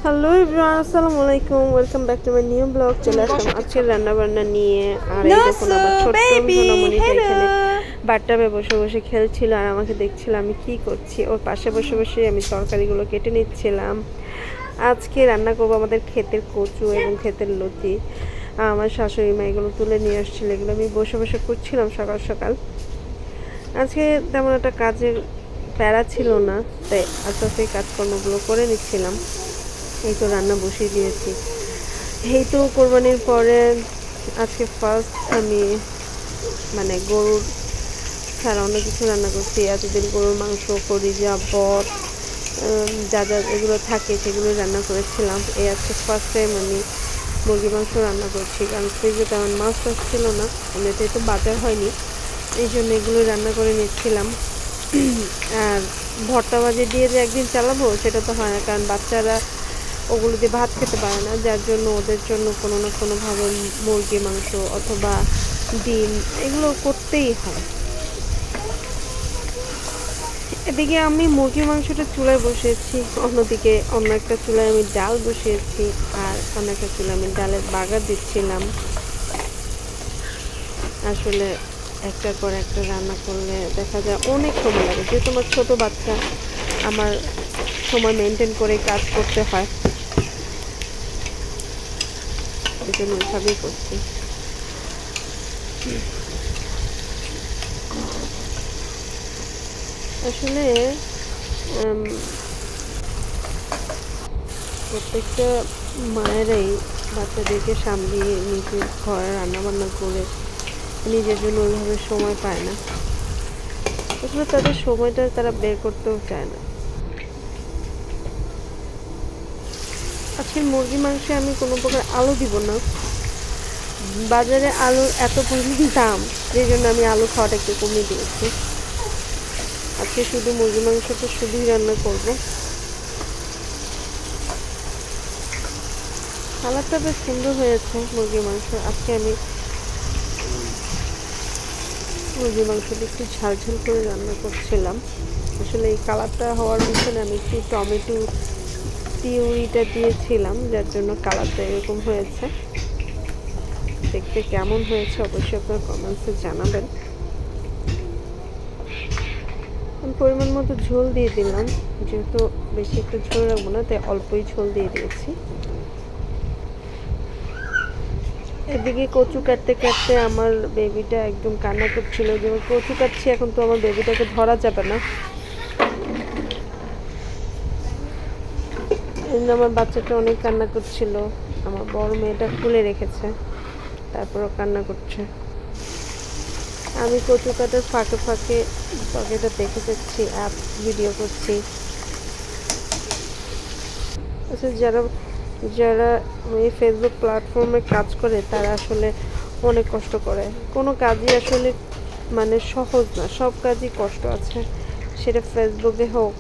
Hello everyone, আসসালামু আলাইকুম। Welcome back to my new blog. চলে আসলাম আজকে রান্না বান্না নিয়ে। আর এই দেখুন আমার ছোট্ট সোনামণিটা এখানে বাথটাবে বসে বসে খেলছিল আর আমাকে দেখছিল আমি কি করছি। ওর পাশে বসে বসে আমি তরকারিগুলো কেটে নিচ্ছিলাম। আজকে রান্না করবো আমাদের ক্ষেতের কচু এবং ক্ষেতের লতি। আমার শাশুড়ি মা এগুলো তুলে নিয়ে আসছিল, এগুলো আমি বসে বসে করছিলাম সকাল সকাল। আজকে তেমন একটা কাজের প্যারা ছিল না, তাই আস্তে আস্তে কাজকর্মগুলো করে নিচ্ছিলাম। এই তো রান্না বসিয়ে দিয়েছি। এই তো কোরবানির পরে আজকে ফার্স্ট আমি মানে গরুর ছাড়া অন্য কিছু রান্না করছি। এতদিন গরুর মাংস, কলিজা, বট, যা যা এগুলো থাকে সেগুলো রান্না করেছিলাম। এই আজকে ফার্স্ট টাইম আমি মুরগি মাংস রান্না করছি, কারণ ফ্রিজে তেমন মাছ টাছ ছিল না, এমনিতেই তো বাজার হয়নি, এই জন্য এগুলো রান্না করে নিচ্ছিলাম। আর ভর্তা ভাজি দিয়ে যে একদিন চালাবো সেটা তো হয় না, কারণ বাচ্চারা ওগুলো দিয়ে ভাত খেতে পারে না, যার জন্য ওদের জন্য কোনো না কোনোভাবে মুরগি মাংস অথবা ডিম এগুলো করতেই হয়। এদিকে আমি মুরগির মাংসটা চুলায় বসিয়েছি, অন্যদিকে অন্য একটা চুলায় আমি ডাল বসিয়েছি, আর অন্য একটা চুলায় আমি ডালের বাগার দিচ্ছিলাম। আসলে একটার পর একটা রান্না করলে দেখা যায় অনেক সময় লাগে, যেহেতু আমার ছোটো বাচ্চা, আমার সময় মেনটেন করে কাজ করতে হয়, এই জন্য ওইভাবেই করছি। আসলে প্রত্যেকটা মায়েরাই বাচ্চাদেরকে সামলিয়ে নিজের ঘরে রান্নাবান্না করে নিজের জন্য ওইভাবে সময় পায় না। আসলে তাদের সময়টা তারা বের করতেও চায় না। আজকের মুরগি মাংসে আমি কোনো প্রকার আলু দিব না। বাজারে আলুর এত পরিমাণ দাম, যে জন্য আমি আলু খাওয়াটা একটু কমিয়ে দিয়েছি। আজকে শুধু মুরগি মাংসটা শুধুই রান্না করব। কালারটা বেশ সুন্দর হয়েছে মুরগির মাংস। আজকে আমি মুরগির মাংসটা একটু ঝালঝাল করে রান্না করছিলাম। আসলে এই কালারটা হওয়ার পিছনে আমি একটু টমেটো পিউরিটা দিয়েছিলাম, যার জন্য কালারটা এরকম হয়েছে। দেখতে কেমন হয়েছে অবশ্যই আপনার কমেন্টসে জানাবেন। আমি পরিমাণ মতো ঝোল দিয়ে দিলাম, যেহেতু বেশি একটু ঝোল রাখবো না, তাই অল্পই ঝোল দিয়ে দিয়েছি। এদিকে কচু কাটতে কাটতে আমার বেবিটা একদম কান্না করছিল, যে কচু কাটছি, এখন তো আমার বেবিটাকে ধরা যাবে না। আমার বাচ্চাটা অনেক কান্না করছিল, আমার বড় মেয়েটা খুলে রেখেছে, তারপরও কান্না করছে। আমি কচু কাটার ফাঁকে ফাঁকে তরকারিটা দেখে যাচ্ছি, অ্যাপ ভিডিও করছি। আচ্ছা, যারা যারা এই ফেসবুক প্ল্যাটফর্মে কাজ করে তারা আসলে অনেক কষ্ট করে। কোনো কাজই আসলে মানে সহজ না, সব কাজই কষ্ট আছে, সেটা ফেসবুকে হোক